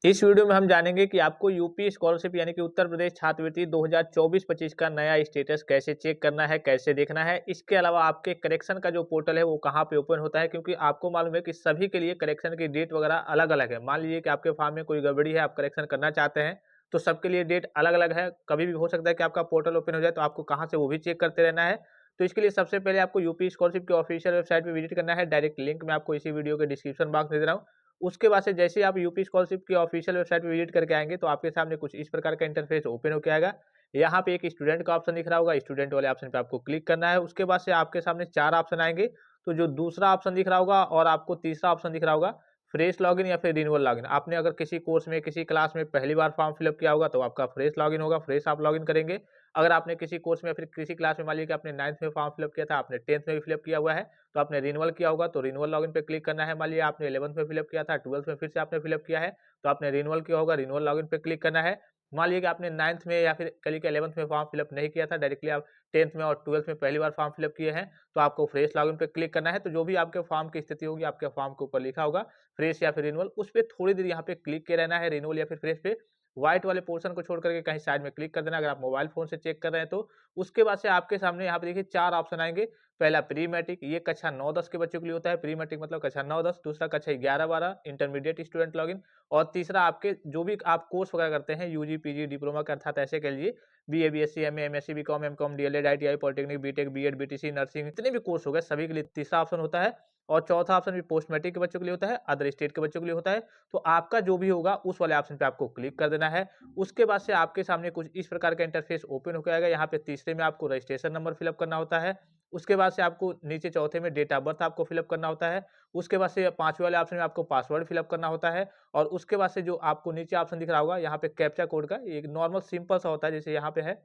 इस वीडियो में हम जानेंगे कि आपको यूपी स्कॉलरशिप यानी कि उत्तर प्रदेश छात्रवृत्ति 2024-25 का नया स्टेटस कैसे चेक करना है, कैसे देखना है। इसके अलावा आपके करेक्शन का जो पोर्टल है वो कहाँ पे ओपन होता है, क्योंकि आपको मालूम है कि सभी के लिए करेक्शन की डेट वगैरह अलग-अलग है। मान लीजिए कि आपके फॉर्म में कोई गड़बड़ी है, आप करेक्शन करना चाहते हैं, तो सबके लिए डेट अलग-अलग है। कभी भी हो सकता है कि आपका पोर्टल ओपन हो जाए, तो आपको कहाँ से वो भी चेक करते रहना है। तो इसके लिए सबसे पहले आपको यूपी स्कॉलरशिप की ऑफिशियल वेबसाइट पे विजिट करना है। डायरेक्ट लिंक मैं आपको इसी वीडियो के डिस्क्रिप्शन बॉक्स में दे रहा हूँ। उसके बाद से जैसे ही आप यूपी स्कॉलरशिप की ऑफिशियल वेबसाइट पे विजिट करके आएँगे, तो आपके सामने कुछ इस प्रकार का इंटरफेस ओपन होके आएगा। यहाँ पे एक स्टूडेंट का ऑप्शन दिख रहा होगा, स्टूडेंट वाले ऑप्शन पे आपको क्लिक करना है। उसके बाद से आपके सामने 4 ऑप्शन आएँगे, तो जो दूसरा ऑप्शन दिख रहा होगा और आपको तीसरा ऑप्शन दिख रहा होगा, फ्रेश लॉगिन या फिर रिन्यूअल लॉगिन। आपने अगर किसी कोर्स में, किसी क्लास में पहली बार फॉर्म फिल अप किया होगा, तो आपका फ्रेश लॉगिन होगा, फ्रेश आप लॉगिन करेंगे। अगर आपने किसी कोर्स में या फिर किसी क्लास में मान लीजिए कि आपने 9th में फॉर्म फिल अप किया था, आपने 10th में भी फिल अप किया हुआ है, तो आपने रिन्यूअल किया होगा, तो रिन्यूअल लॉगिन पे क्लिक करना है। मान लीजिए आपने 11th में फिल अप किया था, 12th में फिर से आपने फिल अप किया है, तो आपने रिन्यूअल किया होगा, रिन्यूअल लॉगिन पे क्लिक करना है। मान लीजिए कि आपने 9th में या फिर कह लीजिए 11th में फॉर्म फिल अप नहीं किया था, डायरेक्टली आप 10th में और 12th में पहली बार फॉर्म फिल अप किए हैं, तो आपको फ्रेश लॉगिन पे क्लिक करना है। तो जो भी आपके फॉर्म की स्थिति होगी, आपके फॉर्म के ऊपर लिखा होगा फ्रेश या फिर रिन्यूअल, उस पे थोड़ी देर यहाँ पे क्लिक किए रहना है, रिन्यूअल या फिर फ्रेश पे। व्हाइट वाले पोर्शन को छोड़ करके कहीं साइड में क्लिक कर देना अगर आप मोबाइल फ़ोन से चेक कर रहे हैं तो। उसके बाद से आपके सामने यहाँ पे देखिए 4 ऑप्शन आएँगे। पहला प्री मैट्रिक, ये कक्षा 9-10 के बच्चों के लिए होता है, प्री मैट्रिक मतलब कक्षा 9-10। दूसरा कक्षा 11-12 इंटरमीडिएट स्टूडेंट लॉगिन। और तीसरा आपके जो भी आप कोर्स वगैरह करते हैं, यूजी, पीजी, डिप्लोमा का अर्थात ऐसे कह लीजिए BA, BSc, MA, MSc, BCom, MCom, DElEd, ITI, polytechnic, BTech, BEd, BTC, nursing, जितने भी कोर्स हो गए सभी के लिए तीसरा ऑप्शन होता है। और चौथा ऑप्शन भी पोस्ट मैट्रिक के बच्चों के लिए होता है, अदर स्टेट के बच्चों के लिए होता है। तो आपका जो भी होगा उस वाले ऑप्शन पे आपको क्लिक कर देना है। उसके बाद से आपके सामने कुछ इस प्रकार का इंटरफेस ओपन होके आएगा। यहाँ पे तीसरे में आपको रजिस्ट्रेशन नंबर फिलअप करना होता है। उसके बाद से आपको नीचे चौथे में डेट ऑफ बर्थ आपको फिलअप करना होता है। उसके बाद से 5वें वाले ऑप्शन में आपको पासवर्ड फिलअप करना होता है। और उसके बाद से जो आपको नीचे ऑप्शन दिख रहा होगा यहाँ पे कैप्चा कोड का एक नॉर्मल सिंपल सा होता है, जैसे यहाँ पे है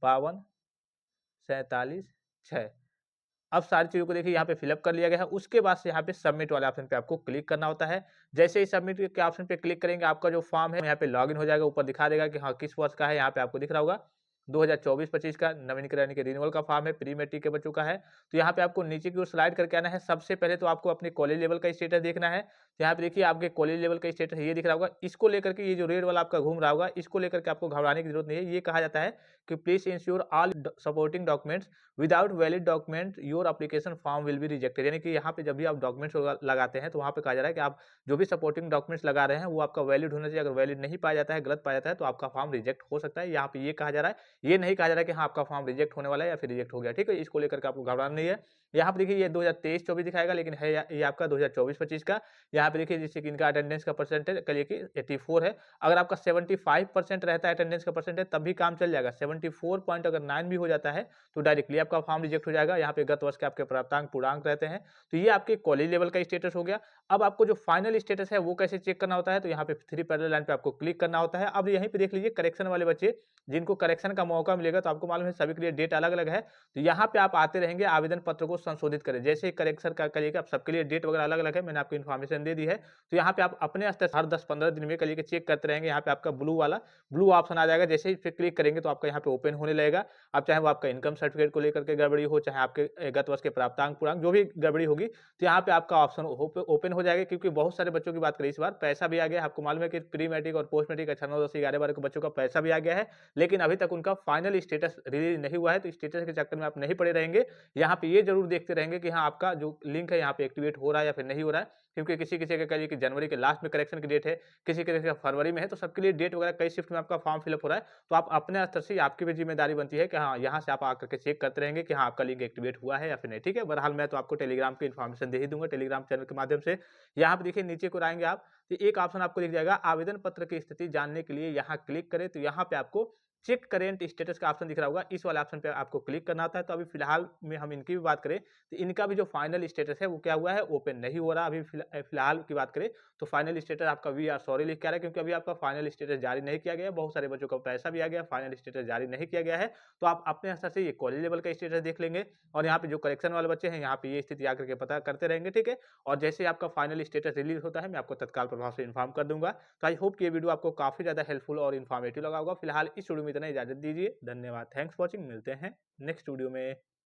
52 47 6। अब सारी चीज़ों को देखिए यहाँ पे फिलअप कर लिया गया है। उसके बाद से यहाँ पे सबमिट वाले ऑप्शन पे आपको क्लिक करना होता है। जैसे ही सबमिट के ऑप्शन पे क्लिक करेंगे, आपका जो फॉर्म है यहाँ पे लॉगिन हो जाएगा। ऊपर दिखा देगा कि हाँ, किस वर्ष का है, यहाँ पे आपको दिख रहा होगा 2024-25 का नवीनीकरण के रिन्यूअल का फॉर्म है, प्री मैट्रिक के बच्चों का है। तो यहाँ पे आपको नीचे की ओर स्लाइड करके आना है। सबसे पहले तो आपको अपने कॉलेज लेवल का स्टेटस देखना है। तो यहाँ पे देखिए आपके कॉलेज लेवल का स्टेटस ये दिख रहा होगा। इसको लेकर के ये जो रेड वाला आपका घूम रहा होगा, इसको लेकर के आपको घबराने की जरूरत नहीं है। ये कहा जाता है कि please ensure all supporting documents, without valid document your application form will be rejected. यानी कि यहाँ पे जब भी आप डॉक्यूमेंट्स लगाते हैं, तो वहाँ पे कहा जा रहा है कि आप जो भी सपोर्टिंग डॉक्यूमेंट्स लगा रहे हैं वो आपका वैलिड होना चाहिए। अगर वैलिड नहीं पाया जाता है, गलत पाया जाता है, तो आपका फॉर्म रिजेक्ट हो सकता है। यहाँ पे ये कहा जा रहा है, ये नहीं कहा जा रहा है कि हाँ, आपका फॉर्म रिजेक्ट होने वाला है या फिर रिजेक्ट हो गया। ठीक है, इसको लेकर के आपको घबराना नहीं है। यहाँ पे देखिए ये 2023-24 दिखाएगा, लेकिन है ये आपका 2024-25 का। यहाँ पे देखिए जैसे कि इनका अटेंडेंस का परसेंटेज कहिए कि 84 है। अगर आपका 75% रहता है अटेंडेंस का परसेंटेज, तब भी काम चल जाएगा। 74 पॉइंट अगर 9 भी हो जाता है, तो डायरेक्टली आपका फॉर्म रिजेक्ट हो जाएगा। यहाँ पे गत वर्ष के आपके प्राप्तांक पूर्णांक रहते हैं। तो ये आपके कॉलेज लेवल का स्टेटस हो गया। अब आपको जो फाइनल स्टेटस है वो कैसे चेक करना होता है, तो यहाँ पे 3 पैरेलल लाइन पे आपको क्लिक करना होता है। अब यहीं पे देख लीजिए करेक्शन वाले बच्चे जिनको करेक्शन का मौका मिलेगा, तो आपको मालूम है सभी के लिए डेट अलग-अलग है। तो यहाँ पे आप आते रहेंगे, आवेदन पत्र को संशोधित करें। जैसे ही करेक्शन का करिएगा, आप सबके लिए डेट वगैरह अलग-अलग है, मैंने आपको इन्फॉर्मेशन दे दी है। तो यहाँ पे आप अपने स्तर से हर 10-15 दिन में करिए कि चेक करते रहेंगे। यहाँ पे आपका ब्लू ऑप्शन आ जाएगा। जैसे ही इस पे क्लिक करेंगे, तो आपका यहाँ पे ओपन होने लगेगा। अब चाहे वो आपका इनकम सर्टिफिकेट को लेकर के गड़बड़ी हो, चाहे आपके गत वर्ष के प्राप्तांक पूर्णांक जो भी गड़बड़ी होगी, तो यहाँ पे आपका ऑप्शन ओपन हो जाएगा। क्योंकि बहुत सारे बच्चों की बात करें, इस बार पैसा भी आ गया है। आपको मालूम है कि प्री मैट्रिक और पोस्ट मैट्रिक कक्षा 9, 10, 11, 12 के बच्चों का पैसा भी आ गया है, लेकिन अभी तक उनका फाइनल स्टेटस रिलीज नहीं हुआ है। तो स्टेटस के चक्कर में आप नहीं पड़े रहेंगे। यहाँ पे ये जरूर देखते रहेंगे कि हाँ, आपका जो लिंक है यहाँ पे एक्टिवेट हो रहा है या फिर नहीं हो रहा है। क्योंकि किसी-किसी का कहिए कि जनवरी के लास्ट में करेक्शन की डेट है, किसी-किसी का फरवरी में है, तो सबके लिए डेट वगैरह कई शिफ्ट में आपका फॉर्म फिल अप हो रहा है। तो आप अपने स्तर से आपकी भी जिम्मेदारी बनती है कि हाँ, यहाँ से आप आकर के चेक करते रहेंगे कि हाँ, आपका लिंक एक्टिवेट हुआ है या फिर नहीं। ठीक है, बहरहाल मैं तो आपको टेलीग्राम की इन्फॉर्मेशन दे ही दूंगा, टेलीग्राम चैनल के माध्यम से। यहाँ पे देखिए नीचे को आएंगे आप, तो एक ऑप्शन आपको दिख जाएगा आवेदन पत्र की स्थिति जानने के लिए, यहाँ क्लिक करें। तो यहाँ पे आपको चेक करेंट स्टेटस का ऑप्शन दिख रहा होगा, इस वाले ऑप्शन पे आपको क्लिक करना होता है। तो अभी फिलहाल में हम इनकी भी बात करें, तो इनका भी जो फाइनल स्टेटस है वो क्या हुआ है, ओपन नहीं हो रहा। अभी फिलहाल की बात करें, तो फाइनल स्टेटस आपका वी आर सॉरी लिख के आ रहा है, क्योंकि अभी आपका फाइनल स्टेटस जारी नहीं किया गया है। बहुत सारे बच्चों का पैसा भी आ गया, फाइनल स्टेटस जारी नहीं किया गया है। तो आप अपने स्तर से ये कॉलेज लेवल का स्टेटस देख लेंगे, और यहाँ पे जो करेक्शन वाले बच्चे हैं, यहाँ पे ये स्थिति आकर के पता करते रहेंगे। ठीक है, और जैसे ही आपका फाइनल स्टेटस रिलीज होता है, मैं आपको तत्काल प्रभाव से इन्फॉर्म कर दूंगा। तो आई होप कि ये वीडियो आपको काफी ज्यादा हेल्पफुल और इन्फॉर्मेटिव लगा होगा। फिलहाल इस वीडियो में इतना, इजाजत दीजिए। धन्यवाद, थैंक्स फॉर वॉचिंग। मिलते हैं नेक्स्ट वीडियो में।